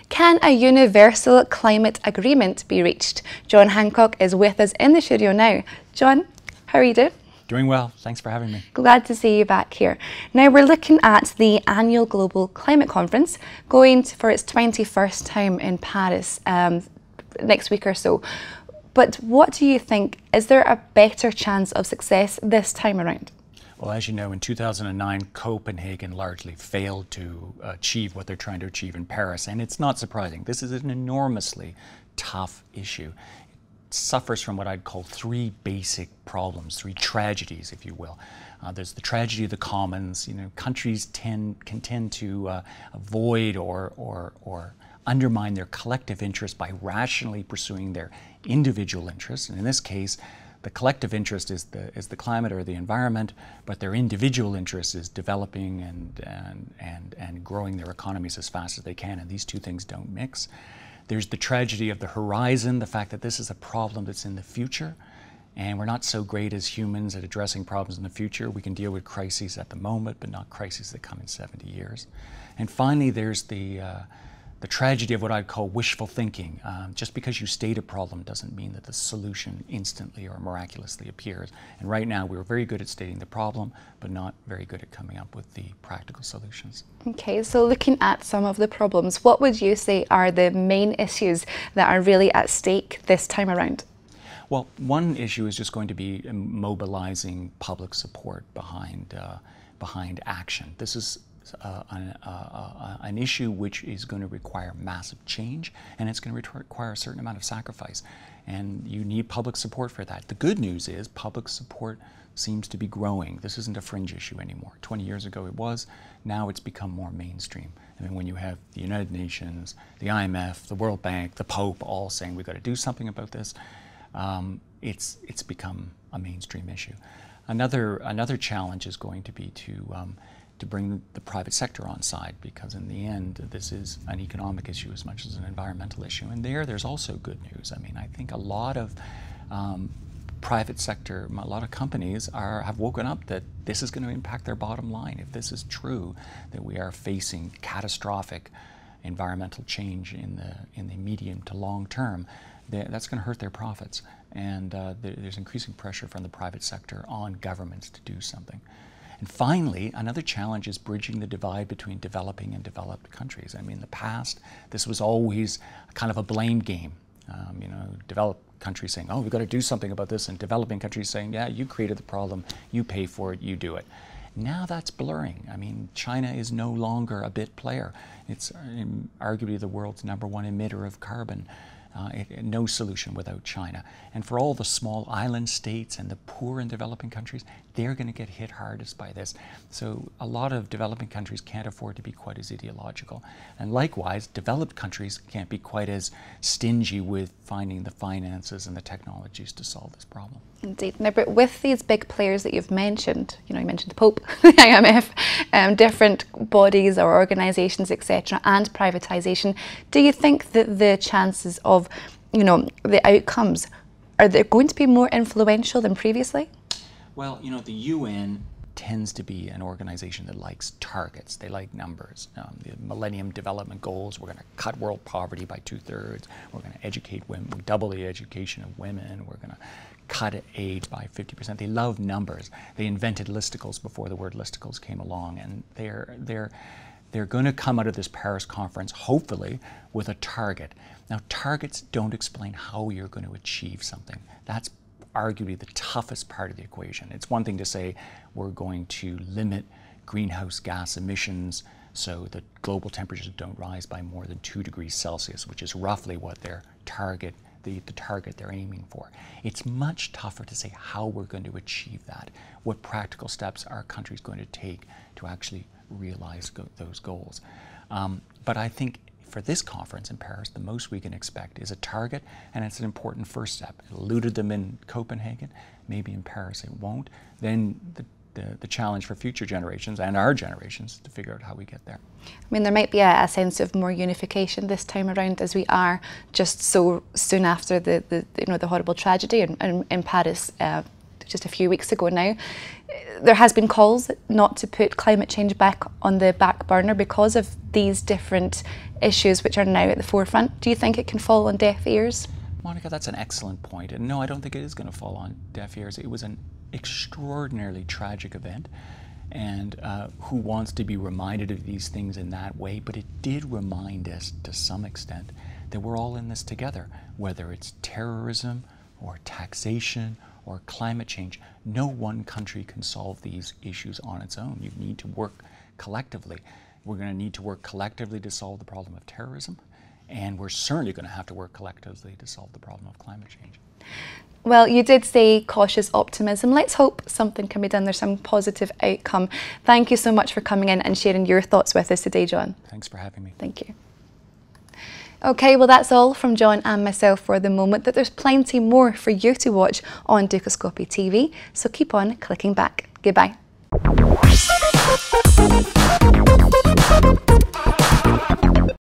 Can a universal climate agreement be reached? John Hancock is with us in the studio now. John, how are you doing? Doing well, thanks for having me. Glad to see you back here. Now we're looking at the annual Global Climate Conference going for its 21st time in Paris next week or so. But what do you think, is there a better chance of success this time around? Well, as you know, in 2009, Copenhagen largely failed to achieve what they're trying to achieve in Paris, and it's not surprising. This is an enormously tough issue. It suffers from what I'd call three basic problems, three tragedies, if you will. There's the tragedy of the commons. You know, countries can tend to avoid or undermine their collective interest by rationally pursuing their individual interests, and in this case, the collective interest is the climate or the environment, but their individual interest is developing and growing their economies as fast as they can, and these two things don't mix. There's the tragedy of the horizon, the fact that this is a problem that's in the future, and we're not so great as humans at addressing problems in the future. We can deal with crises at the moment, but not crises that come in 70 years. And finally, there's the tragedy of what I'd call wishful thinking. Just because you state a problem doesn't mean that the solution instantly or miraculously appears. And right now we're very good at stating the problem, but not very good at coming up with the practical solutions. Okay, so looking at some of the problems, what would you say are the main issues that are really at stake this time around? Well, one issue is just going to be mobilizing public support behind action. This is an issue which is going to require massive change, and it's going to require a certain amount of sacrifice, and you need public support for that. The good news is public support seems to be growing. This isn't a fringe issue anymore. 20 years ago it was. Now it's become more mainstream. I mean, when you have the United Nations, the IMF, the World Bank, the Pope all saying we've got to do something about this, it's become a mainstream issue. Another challenge is going to be to bring the private sector on side, because in the end this is an economic issue as much as an environmental issue, and there's also good news. I mean, I think a lot of private sector, a lot of companies have woken up that this is going to impact their bottom line. If this is true, that we are facing catastrophic environmental change in the medium to long term, that's going to hurt their profits, and there's increasing pressure from the private sector on governments to do something. And finally, another challenge is bridging the divide between developing and developed countries. I mean, in the past, this was always kind of a blame game. You know, developed countries saying, oh, we've got to do something about this, and developing countries saying, yeah, you created the problem, you pay for it, you do it. Now that's blurring. I mean, China is no longer a bit player. It's arguably the world's #1 emitter of carbon. No solution without China. And for all the small island states and the poor and developing countries, they're going to get hit hardest by this. So a lot of developing countries can't afford to be quite as ideological. And likewise, developed countries can't be quite as stingy with finding the finances and the technologies to solve this problem. Indeed. Now, but with these big players that you've mentioned, you know, you mentioned the Pope, the IMF, different bodies or organisations, etc., and privatisation, do you think that the chances of, you know, the outcomes, are they going to be more influential than previously? Well, you know, the UN tends to be an organization that likes targets. They like numbers. The Millennium Development Goals, we're going to cut world poverty by 2/3. We're going to educate women, double the education of women. We're going to cut aid by 50%. They love numbers. They invented listicles before the word listicles came along, and they're going to come out of this Paris conference, hopefully, with a target. Now, targets don't explain how you're going to achieve something. That's arguably the toughest part of the equation. It's one thing to say we're going to limit greenhouse gas emissions so that global temperatures don't rise by more than 2 degrees Celsius, which is roughly what their target, the target they're aiming for. It's much tougher to say how we're going to achieve that, what practical steps our country's going to take to actually realize those goals. But I think for this conference in Paris, the most we can expect is a target, and it's an important first step. It eluded them in Copenhagen, maybe in Paris it won't. Then the challenge for future generations and our generations to figure out how we get there. I mean, there might be a sense of more unification this time around, as we are just so soon after the horrible tragedy in Paris just a few weeks ago now. there has been calls not to put climate change back on the back burner because of these different issues which are now at the forefront. Do you think it can fall on deaf ears? Monica, that's an excellent point. And no, I don't think it is going to fall on deaf ears. It was an extraordinarily tragic event. And who wants to be reminded of these things in that way? But it did remind us to some extent that we're all in this together, whether it's terrorism or taxation or climate change. No one country can solve these issues on its own. You need to work collectively. We're going to need to work collectively to solve the problem of terrorism, and we're certainly going to have to work collectively to solve the problem of climate change. Well, you did say cautious optimism. Let's hope something can be done. There's some positive outcome. Thank you so much for coming in and sharing your thoughts with us today, John. Thanks for having me. Thank you. Okay, well that's all from John and myself for the moment, but there's plenty more for you to watch on Dukascopy TV, so keep on clicking back. Goodbye.